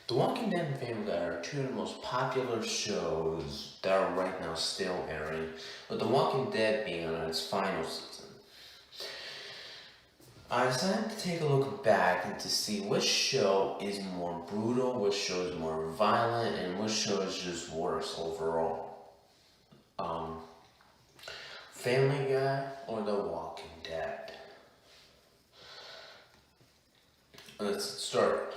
The Walking Dead and Family Guy are two of the most popular shows that are right now still airing, with The Walking Dead being on its final season. I decided to take a look back and to see which show is more brutal, which show is more violent, and which show is just worse overall. Um, Family Guy or The Walking Dead? Let's start.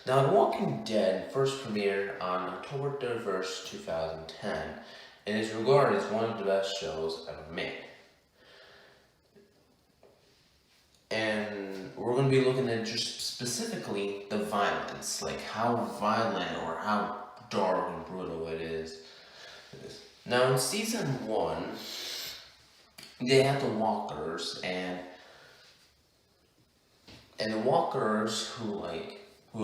Now, The Walking Dead first premiered on October 31st, 2010, and is regarded as one of the best shows ever made. And we're going to be looking at just specifically the violence, like how violent or how dark and brutal it is. Now, in season 1, they had the walkers, and the walkers who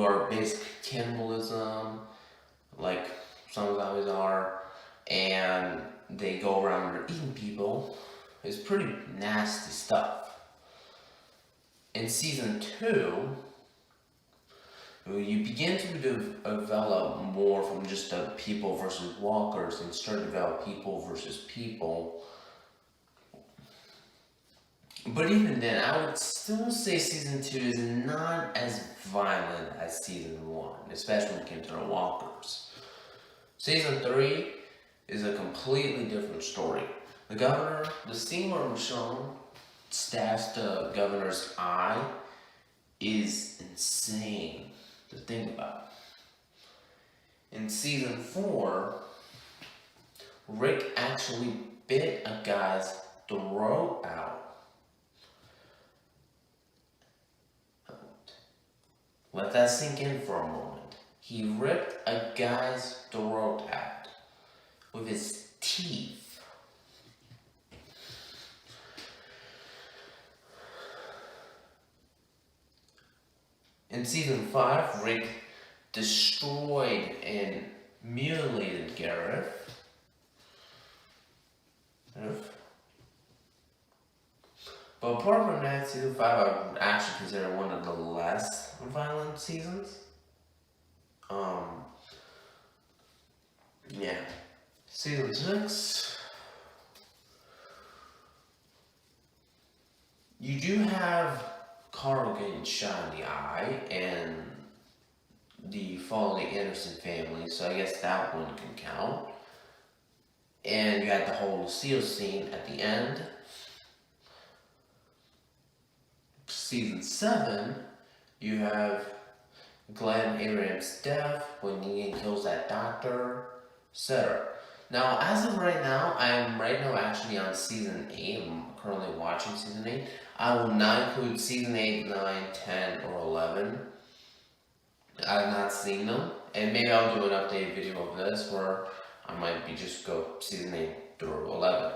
are basically cannibalism, like some zombies are, and they go around eating people. It's pretty nasty stuff. In season 2, you begin to develop more from just the people versus walkers and start to develop people versus people. But even then, I would still say season 2 is not as violent as season 1, especially when it came to the walkers. Season 3 is a completely different story. The governor, the scene where Michonne stabs the governor's eye is insane to think about. In season 4, Rick actually bit a guy's throat out. Let that sink in for a moment. He ripped a guy's throat out with his teeth. In season 5, Rick destroyed and mutilated Gareth. But apart from that, season 5 I would actually consider one of the less violent seasons. Yeah. Season 6. You do have Carl getting shot in the eye and the fall of the Anderson family, so I guess that one can count. And you had the whole Lucille scene at the end. Season 7, you have Glenn Abraham's death when Negan kills that doctor, etc. Now, as of right now, I am right now actually on season 8. I'm currently watching season 8. I will not include season 8, 9, 10, or 11. I have not seen them. And maybe I'll do an updated video of this where I might be just go season 8 through 11.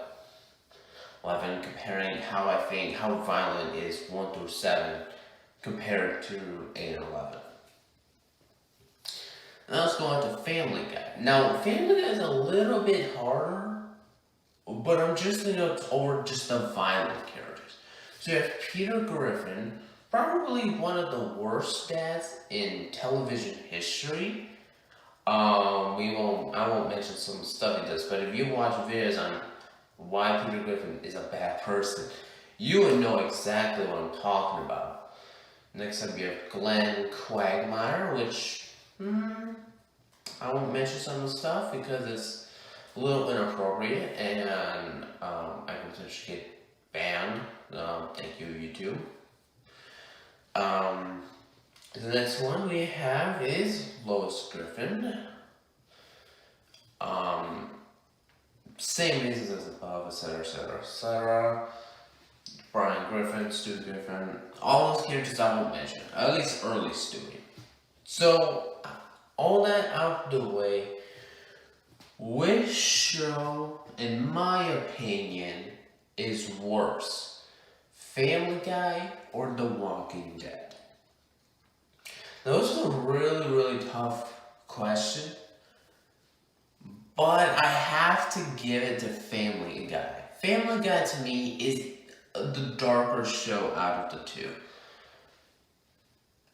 11 comparing how I think, how violent is 1 through 7 compared to 8 and 11. Now let's go on to Family Guy. Now, Family Guy is a little bit harder, but I'm just going to go over just the violent characters. So you have Peter Griffin, probably one of the worst dads in television history. I won't mention some stuff he does, but if you watch videos on why Peter Griffin is a bad person, you would know exactly what I'm talking about. Next up, you have Glenn Quagmire, which I won't mention some of the stuff because it's a little inappropriate and I can potentially get banned. Thank you, YouTube. The next one we have is Lois Griffin. Same reasons as above, etc., etc., etc. Brian Griffin, Stu Griffin, all those characters I won't mention, at least early Stewie. So, all that out the way, which show, in my opinion, is worse? Family Guy or The Walking Dead? Now, this is a really, really tough question, but I have to give it to Family Guy. Family Guy to me is the darker show out of the two.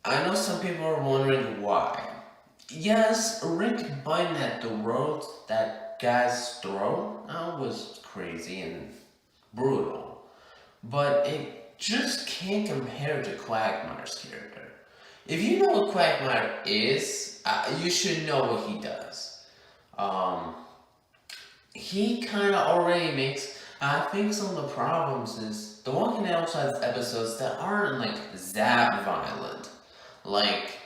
I know some people are wondering why. Yes, Rick biting at the world that guy's throat was crazy and brutal, but it just can't compare to Quagmire's character. If you know what Quagmire is, you should know what he does. Um, he kind of already makes. I think some of the problems is The Walking Dead also has episodes that aren't like that violent, like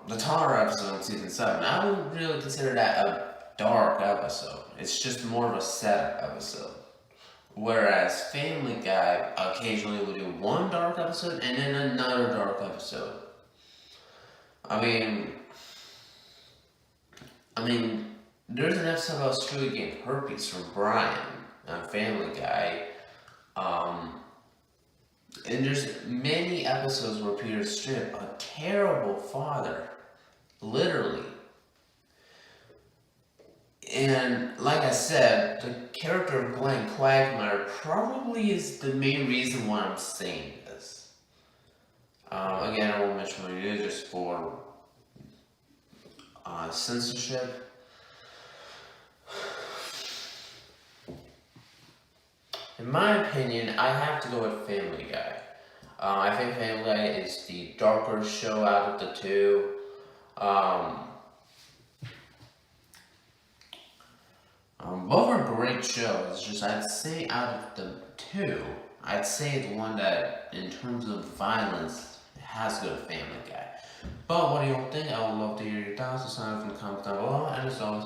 the Tar episode in season 7. I wouldn't really consider that a dark episode. It's just more of a setup episode. Whereas Family Guy occasionally will do one dark episode and then another dark episode. I mean, there's an episode about Stewie getting herpes from Brian on Family Guy. Um, and there's many episodes where Peter's straight up a terrible father. Literally. And like I said, the character of Glenn Quagmire probably is the main reason why I'm saying this. Again, I won't mention what it is just for censorship. In my opinion, I have to go with Family Guy. I think Family Guy is the darker show out of the two. Both are great shows. Just I'd say out of the two, I'd say the one that, in terms of violence, has good Family Guy. But what do you think? I would love to hear your thoughts. So sign up in the comments down below. And as always,